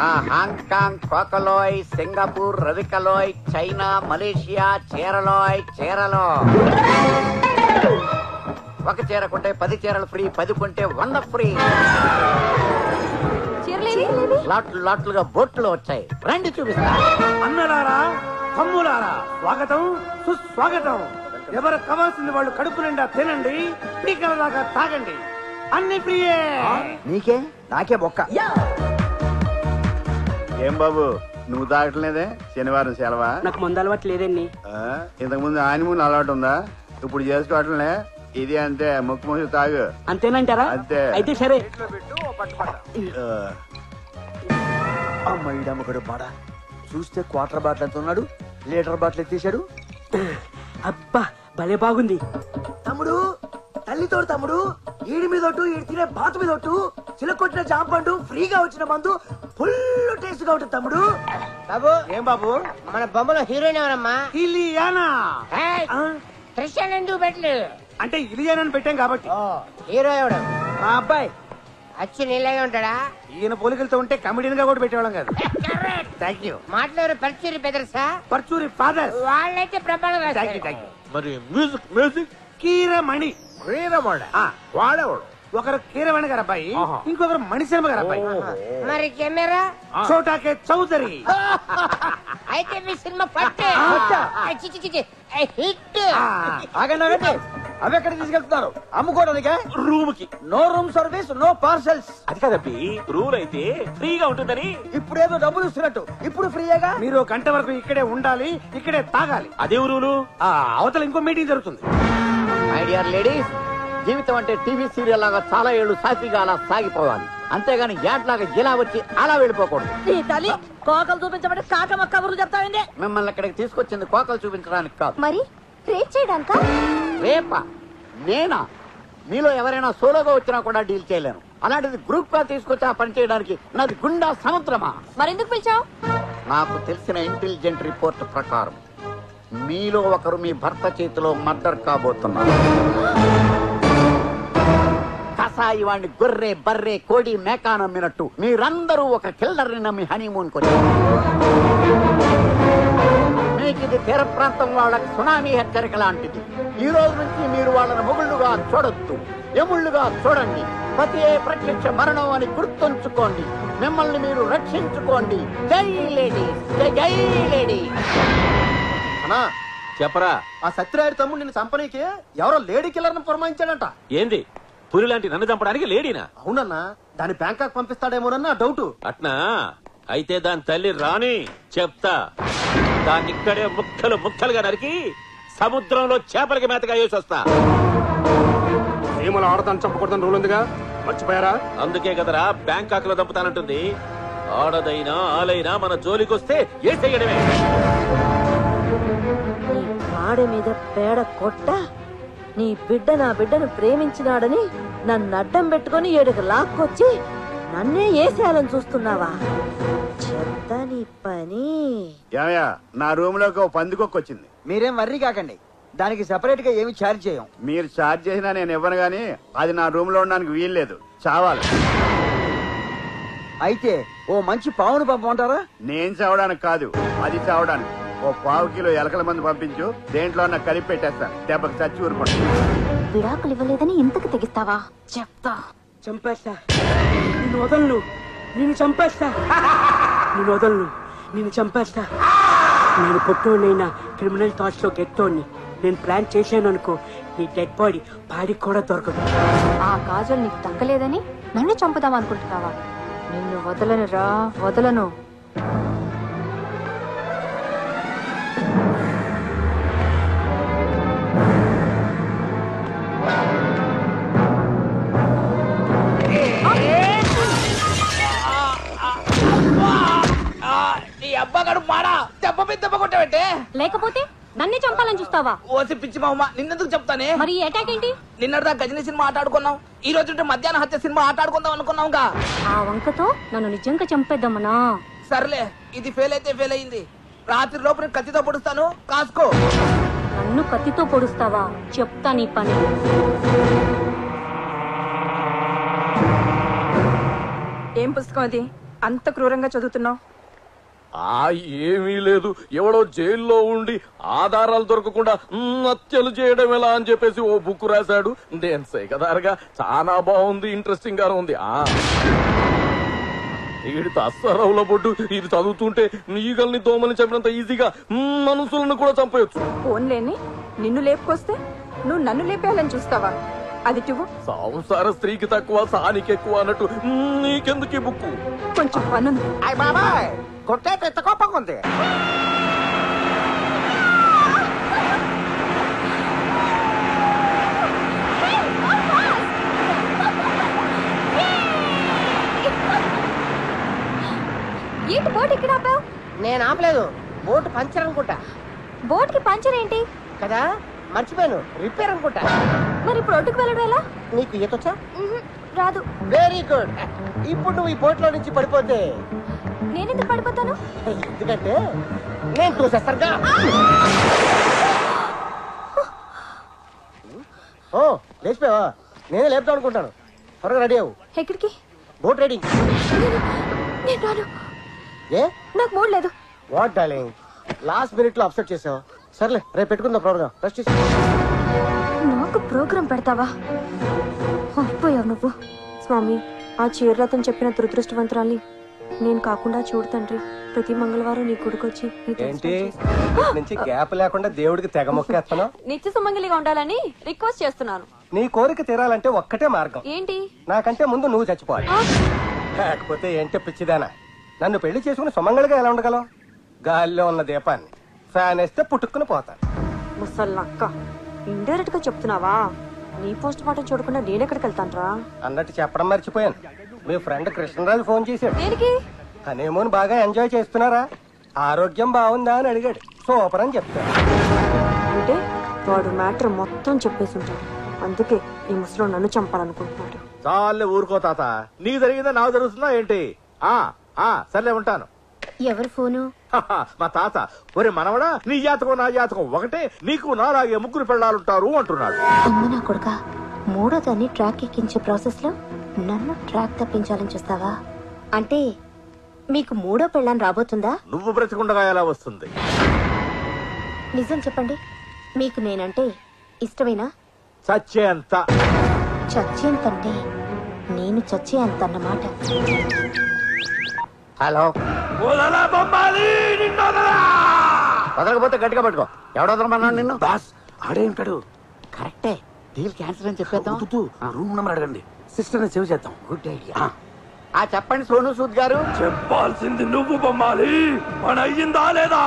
Hong Kong కోకలోయ్, Singapore రవికలోయ్, China, Malaysia చీరలోయ్ చీరలో. ఒక చీర కొంటే 10 చీరలు ఫ్రీ, 10 కొంటే 100 ఫ్రీ. లాట్లుగా బోట్లు వచ్చాయి, రండి చూపిస్తా. అన్నలారా తమ్ములారా, స్వాగతం సుస్వాగతం. ఎవరు కావాల్సింది వాళ్ళు కడుపు నిండా తినండి, పీకల దాకా తాగండి, అన్ని ఫ్రీయే. నీకే నాకే బొక్క. ఏం బాబు నువ్వు తాగట్లేదే? శనివారం సెలవా? నాకు మందు అలవాటు లేదండి. ఇంతకు ముందు ఆనిమూన్ అలవాటు ఉందా? ఇప్పుడు చేసుకోవట్లే. ఇది అంతే, ముక్కు మూసి తాగు. అంతేనంటారా? అంతే. అయితే సరే. అమ్మడు బాడ చూస్తే క్వార్టర్ బాటిల్ ఎంత ఉన్నాడు, లీటర్ బాటిల్ ఎత్తేసాడు. అబ్బా భలే బాగుంది. తమ్ముడు తల్లితోడు తమ్ముడు, ఈడి మీద ఒట్టు, ఈడి తినే బాతు మీద ఒట్టు, చిలకొట్టిన జాంపండు, ఫ్రీగా వచ్చిన మందు, ఫుల్ టేస్ట్ గా ఉంటుంది తమ్ముడు. బాబు ఏం బాబు, మన బొమ్మలో హీరోయిన్ ఎవరమ్మా? ఇలియానా. క్రిస్టియన్ ఎందుకు పెట్టలేదు అంటే ఇలియానా పెట్టాం కాబట్టి. హీరో ఎవడు? మా అబ్బాయి అచ్చి నీళ్ళగా ఉంటాడా? ఈయన పోలికలతో ఉంటే కమెడియన్ గా కూడా పెట్టేవాళ్ళం కాదు. Thank you. మాట్లాడు పర్చూరి బెదర్సా? పర్చూరి ఫాదర్. వాళ్ళైతే ప్రమాణం. మరి మ్యూజిక్ కీరమణి. వాడేవాడు ఒకరు కీరవాణి గారు అబ్బాయి, ఇంకొకరు మణిశర్మ గారు అబ్బాయి. మరి కెమెరా? చోటాకే చౌదరి. అయితే మీ సినిమా పట్టే హిట్. ఆగండి, అవి ఎక్కడ తీసుకెళ్తున్నారు? అమ్ముకోవడానికే? రూమ్ కి no room service, no parcels. అది కదబ్బి, రూల్ అయితే ఫ్రీగా ఉంటుందని. ఇప్పుడేదో డబ్బులు ఇస్తున్నట్టు ఇప్పుడు ఫ్రీయేగా. మీరు గంట వరకు ఇక్కడే ఉండాలి, ఇక్కడే తాగాలి. అదే రూలు. అవతల ఇంకో మీటింగ్ జరుగుతుంది. మై డియర్ లేడీస్, జీవితం అంటే టీవీ సీరియల్ లాగా చాలా ఏళ్ళు సాఫీగా అలా సాగిపోవాలి, అంతేగాని యాడ్లాగా ఇలా వచ్చి అలా వెళ్ళిపోకూడదు. కోకలు చూపించబట్టి కాకమ్మ కబుర్లు చెప్తామండి. మిమ్మల్ని ఇక్కడికి తీసుకొచ్చింది కోకలు చూపించడానికి కాదు, మరి రేట్ చేయడానిక? రేపా? నేనా? మీలో ఎవరైనా సోలోగా వచ్చినా కూడా డీల్ చేయలేను, అలాంటిది గ్రూప్ గా తీసుకొచ్చి ఆ పని చేయడానికి నాది గుండా సముద్రమా? మరెందుకు పిలిచావు? నాకు తెలిసిన ఇంటెలిజెంట్ రిపోర్ట్ ప్రకారం మీలో ఒకరు మీ భర్త చేతిలో మర్డర్ కాబోతున్నారు. కసాయి వాడిని గొర్రె బర్రె కోడి మేకా నమ్మినట్టు మీరందరూ ఒక కిల్లర్ ని నమ్మి హనీమూన్ కొచ్చారు. మీకు ఇది తీర ప్రాంతం వాళ్ళకి సునామీ హెచ్చరిక లాంటిది. ఈ రోజు నుంచి మీరు వాళ్ళని మొగుళ్ళుగా చూడొద్దు, ఎముళ్ళుగా చూడండి. పతియే ప్రత్యక్ష మరణం అని గుర్తుంచుకోండి. మిమ్మల్ని మీరు రక్షించుకోండి. జై లేడీస్, జై జై లేడీస్. అన్నా చెప్పరా, ఆ సత్యరాయుడు తమ్ముడు నిన్ను చంపనీకి ఎవరో లేడీ కిల్లర్ ని పురమాయించాడంట. ఏంది పులి లాంటి నన్ను చంపడానికి లేడీనా? అవునన్నా, దాన్ని బ్యాంకాక్ పంపిస్తాడేమోనన్నా డౌట్. అట్నా? అయితే దాని తల్లి రాని చెప్తా. దాన్ని ఇక్కడే ముక్కలు ముక్కలుగా నరికి సముద్రంలో చేపలకి మేతగా వేసి వస్తా. ఏమలా ఆడతాను చంపకూడదని రూల్ ఉందిగా, మర్చిపోయారా? అందుకే కదరా బ్యాంకాక్ లో దంపుతానంటుంది. ఆడదైనా ఆలైనా మన జోలికొస్తే ఏ చెయ్యడమే. ఆడ మీద పేడ కొట్ట నీ బిడ్డ నా బిడ్డను ప్రేమించినాడని నన్ను అడ్డం పెట్టుకుని ఏడుకు లాక్కొచ్చి నన్నే ఏసేయాలని చూస్తున్నావా? చెప్తా నీ పని. నా రూమ్ లోకి ఓ పందికొక్కొచ్చింది. మీరేం వర్రీ కాకండి, దానికి సెపరేట్ గా ఏమి ఛార్జ్ చేయం. మీరు ఛార్జ్ చేసినా నేను ఇవ్వను గానీ అది నా రూమ్ లో ఉండడానికి వీల్లేదు, చావాలి. అయితే ఓ మంచి పావును పంపమంటారా? నేను చావడానికి కాదు, అది చావడానికి. ఓ 1/4 కిలో ఎలకల మంది పంపించు, దేంట్లో నాకు కలిపి పెట్టేస్తా. దెబ్బకి చచ్చి ఊరుకోండి. విడాకులు ఇవ్వలేదని ఇంతకు తెగిస్తావా? చెప్తా. చంపేస్తా, నిన్ను వదలను, నిన్ను చంపేస్తా, నిన్ను వదలను, నిన్ను చంపేస్తా. నేను పొట్టోనైనా క్రిమినల్ థాట్స్ లో గెట్టోని. నేను ప్లాన్ చేశాను అనుకో, నీ డెడ్ బాడీ పాడికి కూడా దొరకదు. ఆ కాజల్ నీకు దక్కలేదని నన్ను చంపుదాం అనుకుంటున్నావా? నిన్ను వదలను రా, వదలను. అబ్బగాడు మాడా దెబ్బ మీద దెబ్బ కొట్టావంటే? లేకపోతే నన్నే చంపాలని చూస్తావా? ఓసి పిచ్చి మామ, నిన్నెందుకు చెప్తానే? మరి అటాక్ ఏంటి? నిన్నటిదా గజని సినిమా ఆట ఆడుకున్నాం, ఈ రోజు మధ్యాహ్నం హత్య సినిమా ఆట ఆడుకుందాం అనుకున్నాంగా. ఆ వంకతో నన్ను నిజంగా చంపేద్దామనా? సర్లే, ఇది ఫెయిల్ అయితే ఫెయిల్ అయింది. రాత్రి లోపు నేను కత్తితో పొడుస్తాను, కాసుకో. నన్ను కత్తితో పొడుస్తావా? చెప్తా నీ పని. ఏం పుస్తకం అది? అంత క్రూరంగా చదువుతున్నావు? ఏమీ లేదు, ఎవడో జైల్లో ఉండి ఆధారాలు దొరకకుండా హత్యలు చేయడం ఎలా అని చెప్పేసి ఓ బుక్ రాశాడు. నేను సెగదారుగా చాలా బాగుంది, ఇంట్రెస్టింగ్ గా ఉంది. ఈడి తస్సరవుల బొడ్డు ఇది చదువుతుంటే ఈగల్ని దోమని చంపినంత ఈజీగా మనుషులను కూడా చంపేయచ్చు. ఫోన్లేని నిన్ను లేపుకొస్తే నువ్వు నన్ను లేపేయాలని చూస్తావా? అది సంసార స్త్రీకి తక్కువ సానికి ఎక్కువ అన్నట్టు నీకెందుకు ఈ బుక్కు? కొంచెం పనుంది. బాబాయ్ కొట్టే ఎంత కోపంగా ఉంది. ఏంటి బోట్ ఇక్కడ ఆపావు? నేను ఆపలేదు, బోట్ పంచర్ అనుకుంటా. బోట్ కి పంచర్ ఏంటి కదా, మర్చిపోయాను, రిపేర్ అనుకుంటా. మరి ఇప్పుడు ఒడ్డుకు వెళ్ళడం ఎలా? నీకు ఈతొచ్చా? రాదు. Very good. ఇప్పుడు నువ్వు ఈ బోట్ లో నుంచి పడిపోతే నేనెందుకు పడిపోతాను? ఎందుకంటే నేను చూసేస్తానుగా. ఓ లేచిపోయావా? నేనే లేపుతాం అనుకుంటాను. త్వరగా రెడీ అవ్వు. ఎక్కడికి? Boat ready. నేను రాను. ఏ? నాకు మూడ్ లేదు. వాట్ డార్లింగ్, లాస్ట్ మినిట్ లో అప్సెట్ చేసావు. సర్లే, రేపు పెట్టుకుందాం ప్రోగ్రామ్. రెస్ట్ చేసి. నాకు ప్రోగ్రామ్ పెడతావా? అయిపోయావు నువ్వు. స్వామి, ఆ చీరలతను చెప్పిన దురదృష్టవంతురాల్ని నేను కాకుండా చూడు తండ్రి. ప్రతి మంగళవారం నీ కొడుకొచ్చి ఏంటి నుంచి గ్యాప్ లేకుండా దేవుడికి తెగ మొక్కేస్తాను. నిత్య సుమంగలిగా ఉండాలని రిక్వెస్ట్ చేస్తున్నాను. నీ కోరిక తీరాలంటే ఒక్కటే మార్గం. ఏంటి? నాకంటే ముందు నువ్వు చచ్చిపోవాలి. లేకపోతే ఏంటి పిచ్చిదానా, నన్ను పెళ్లి చేసుకుని సుమంగళిగా ఎలా ఉండగలవు? గాలిలో ఉన్న దీపాన్ని ఫ్యాన్ వేస్తే పుట్టుకుని పోతాను. ముసల్లక్క, ఇండైరెక్ట్ గా చెప్తున్నావా? నీ పోస్ట్ మార్టం చూడకుండా నేనెక్కడికి వెళ్తానురా? అన్నట్టు చెప్పడం మర్చిపోయాను, మీ ఫ్రెండ్ కృష్ణరాజు ఫోన్ చేశాడు. దేనికి? హనీమూన్ బాగా ఎంజాయ్ చేస్తున్నారా, ఆరోగ్యం బాగుందా అని అడిగాడు. సూపర్ అని చెప్తాను. అంటే వాడు మ్యాటర్ మొత్తం చెప్పేసి ఉంటాడు. అందుకే ఈ ముసలో నన్ను చంపాలనుకుంటున్నాడు. చాలే ఊరుకో తాత, నీకు జరిగిందా నాకు జరుగుతుందా ఏంటి? సర్లే ఉంటాను. ఎవరు ఫోను? మా తాత, ఒరే మనవడా, నీ జాతకం నా జాతకం ఒకటే, నీకు నాలాగే ముగ్గురు పెళ్ళాలుంటారు అంటున్నాడు. అమ్మ నా కొడుక, మూడో దాన్ని ట్రాక్ ఎక్కించే ప్రాసెస్ లో నన్ను ట్రాక్ తప్పించాలని చూస్తావా? అంటే మీకు మూడో పెళ్ళాన్ని రాబోతుందా? నువ్వు బ్రతికుండగా ఎలా వస్తుంది? నిజం చెప్పండి, మీకు నేనంటే ఇష్టమేనా? చచ్చేంత. చచ్చేంతంటే నేను చచ్చే అంత అన్నమాట. హలో, వదలకపోతే గట్టిగా పట్టుకో. ఎవడొదలమన్నాడు నిన్ను? బాస్ ఆడే ఉంటాడు. కరెక్టే, డీల్ క్యాన్సిల్ అని చెప్పేద్దాం. రూమ్ నెంబర్ అడగండి, సిస్టర్ ని సేవ్ చేద్దాం. Good idea. చెప్పండి సోను సూద్ గారు. చెప్పాల్సింది నువ్వు బొమ్మాలి, పని అయ్యిందా లేదా?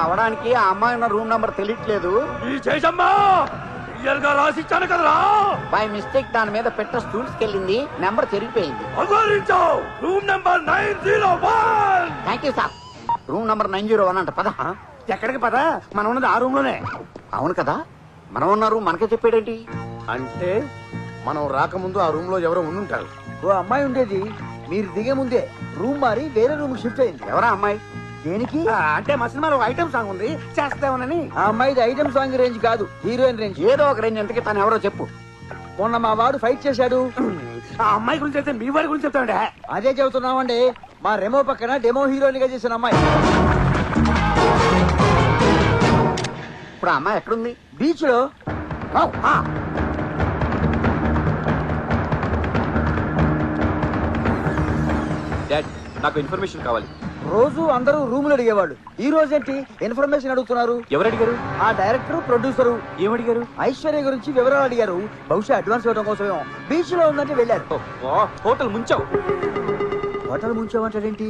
అవడానికి ఆ అమ్మాయి ఉన్న రూమ్ నంబర్ తెలియట్లేదు. ఈ చేసమ్మా క్లియర్ గా రాసిచ్చాను కదరా. బై మిస్టేక్ దాని మీద పెట్ట స్టూల్స్ కెళ్ళింది, నెంబర్ చెరిగిపోయింది. Room number 901. Thank you sir. Room number 901 అంట. పద. ఎక్కడికి పద, మనం ఉన్నది ఆ రూమ్ లోనే. అవును కదా, మనం ఉన్న రూమ్ మనకే చెప్పాడేంటి? అంటే మనం రాకముందు ఆ రూమ్ లో ఎవరో ఉండుంటారు. ఓ అమ్మాయి ఉండేది, మీరు దిగే ముందే రూమ్ మారి వేరే రూమ్ షిఫ్ట్ అయింది. ఎవరా అమ్మాయి? దేనికి? అంటే మా సినిమాలో ఐటమ్ సాంగ్ ఉంది, చేస్తామని. ఆ అమ్మాయిది ఐటమ్ సాంగ్ రేంజ్ కాదు, హీరోయిన్ రేంజ్. ఏదో ఒక రేంజ్. ఎంతకి తను ఎవరో చెప్పు. మొన్న మా వాడు ఫైట్ చేశాడు. ఆ అమ్మాయి గురించి అయితే మీ వాడి గురించి చెప్తామండి. అదే చెబుతున్నామండి, మా రెమో పక్కన డెమో హీరోయిన్ గా చేసిన అమ్మాయి. ఇప్పుడు ఆ అమ్మాయి ఎక్కడుంది? బీచ్ లో. నాకు ఇన్ఫర్మేషన్ కావాలి. రోజు అందరూ రూములు అడిగేవాళ్ళు, ఈ రోజేంటి ఇన్ఫర్మేషన్ అడుగుతున్నారు? ఎవరు అడిగారు? ఆ డైరెక్టర్ ప్రొడ్యూసరు. ఏమడిగారు? ఐశ్వర్య గురించి వివరాలు అడిగారు. బహుశా అడ్వాన్స్ ఇవ్వడం కోసమేమో. బీచ్ లో ఉందంటే వెళ్ళారు. హోటల్ ముంచావు. హోటల్ ముంచావంటాడేంటి?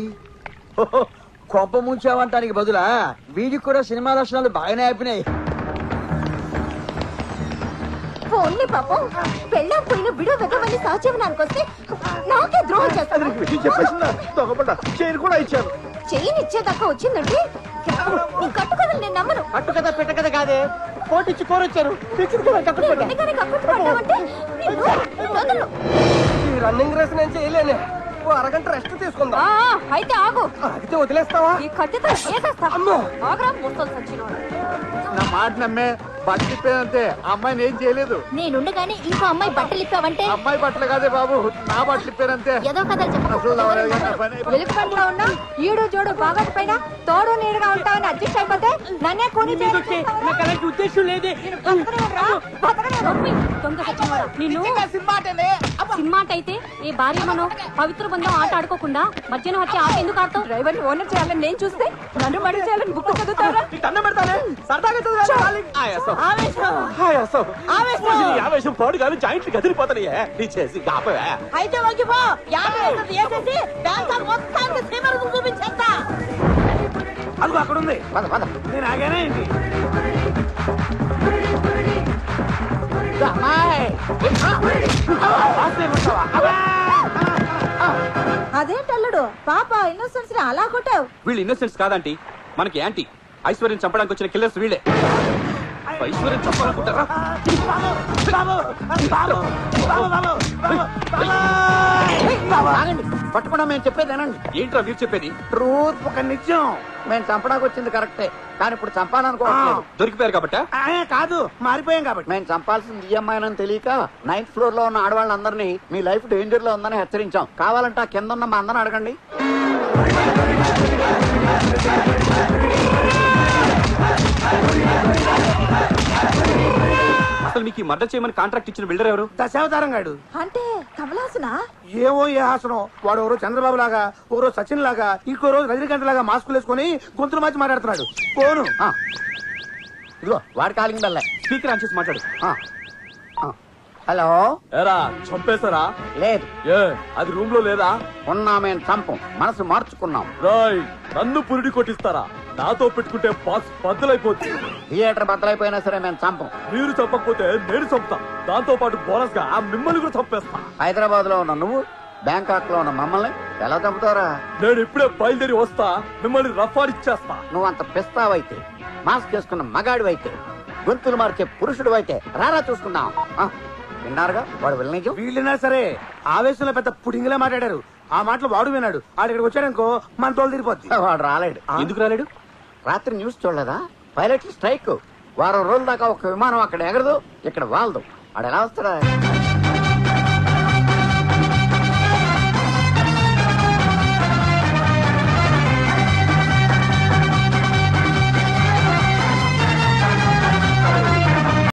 కొంప ముంచావంటానికి బదులా వీడికి కూడా సినిమా లక్షణాలు బాగానే అయిపోయినాయి. ఓన్లీ పాపం పెళ్ళాం పోయిన బిడో వెదవని సహజీవనానికి వస్తే నాకే ద్రోహం చేస్తాను. చైన్ కూడా ఇచ్చాను. చైన్ ఇచ్చేదాకా వచ్చిందంటే నీ కట్టు కథలు నేను నమ్మను. అట్టు కదా పెట్ట కదా కాదే, పోటీచ్చి కోరొచ్చారు. రన్నింగ్ రేస్ నేను చేయలేను, ఓ అరగంట రెస్ట్ తీసుకుందాం. అయితే ఆగు. అయితే వదిలేస్తావా? ఈ కత్తితో ఏసేస్తా. ఆగ్రా మోస్తలు సచ్చినోడు. నా మాట నమ్మే బట్టలు ఇప్పేదంతే, అమ్మాయిని ఏం చేయలేదు. నేనుండగానే ఇంకో అమ్మాయి బట్టలు ఇప్పావంటే అమ్మాయి బట్టలు కాదే బాబు, నా బట్టలు ఇప్పేనంతే. ఏదో కథలు వెలుగుపంట్లో ఉన్నా ఈడు జోడు బాగోకపోయినా తోడు నీడుగా ఉంటావని అడ్జస్ట్ అయిపోతే నన్నే కూని నాకు అలాంటి ఉద్దేశం లేదే. సినిమాకైతే ఏ భార్య మనం పవిత్ర బంధం ఆట ఆడుకోకుండా మధ్యాహ్నం వచ్చి ఆట ఎందుకు ఆడతావు? డ్రైవర్ ని ఓనర్ చేయాలని నేను చూస్తే నన్ను మడి చేయాలని బుక్ చదువుతారా? ఆవేశం పాడు కానీ జాయింట్లు కదిలిపోతాయి. నీ చేసి కాపవే. అయితే వంగిపో, చూపించేస్తా. అదిగో అక్కడ ఉంది. పద పద. నేను ఆగానే ఏంటి? అదేంటల్లుడు పాప ఇన్నోసెన్స్ ని అలా కొట్టావు? వీళ్ళు ఇన్నోసెన్స్ కాదంటీ, మనకి యాంటీ. ఐశ్వర్యం చంపడానికి వచ్చిన కిల్లర్స్ వీళ్ళే. ఐశ్వర్యం చంపాలనుకుంటారా? పట్టుకున్నా మేము చెప్పేదేనండి. ఏంట్రా మీరు చెప్పేది? ట్రూత్ ఒక నిజం. మేము చంపడానికి వచ్చింది కరెక్టే, కానీ ఇప్పుడు చంపాలనుకోవట్లేదు. దొరికిపోయారు కాబట్టా? కాదు, మారిపోయాం కాబట్టి. మేము చంపాల్సింది ఈ అమ్మాయినని తెలియక 9th ఫ్లోర్ లో ఉన్న ఆడవాళ్ళందరినీ మీ లైఫ్ డేంజర్ లో ఉందని హెచ్చరించాం. కావాలంటే ఆ కింద ఉన్న మా అందరిని అడగండి. అసలు మీకు మర్డర్ చేయమని కాంట్రాక్ట్ ఇచ్చిన బిల్డర్ ఎవరు? దశావతారం గాడు. అంటే కమలాసనా? ఏవో ఏ హాసనం. వాడు ఎవరో చంద్రబాబు లాగా, ఓ రోజు సచిన్ లాగా, ఇంకో రోజు రజనీకాంత్ లాగా మాస్కులు వేసుకుని గొంతులు మార్చి మాట్లాడుతున్నాడు. ఫోను ఇదిగో వాడి కాలింగ్ బెల్ల. స్పీకర్ ఆన్ చేసి మాట్లాడు. హలో. ఎరా చంపేశారా? లేదు. ఏ అది రూమ్ లో లేదా? ఉన్నా మేము చంపం, మనసు మార్చుకున్నాం. రాయ్, నన్ను పురిడి కొట్టిస్తారా? నాతో పెట్టుకుంటే బాక్స్ బద్దలైపోతుంది. థియేటర్ బద్దలైపోయినా సరే మేము చంపం. మీరు చంపకపోతే నేను చంపుతా. దాంతో పాటు బోనస్ గా మిమ్మల్ని కూడా చంపేస్తా. హైదరాబాద్ లో ఉన్న నువ్వు, బ్యాంకాక్ లో ఉన్న మమ్మల్ని ఎలా చంపుతారా? నేను ఇప్పుడే బయలుదేరి వస్తా, మిమ్మల్ని రఫాడిచ్చేస్తా. నువ్వు అంత పిస్తావైతే, మాస్క్ చేసుకున్న మగాడివైతే, గొంతులు మార్చే పురుషుడు అయితే రారా చూసుకుందాం. విన్నారుగా వాడు విలనిజం. వీళ్ళైనా సరే ఆవేశంలో పెద్ద పుడింగిలా మాట్లాడారు. ఆ మాటలు వాడు విన్నాడు. ఆడు ఇక్కడికి వచ్చాడనుకో మన తోలు తిరిగిపోద్ది. వాడు రాలేడు. ఎందుకు రాలేడు? రాత్రి న్యూస్ చూడలేదా? Pilot strike. వారం రోజుల దాకా ఒక విమానం అక్కడ ఎగరదు, ఇక్కడ వాలదు. ఆడు ఎలా వస్తాడా?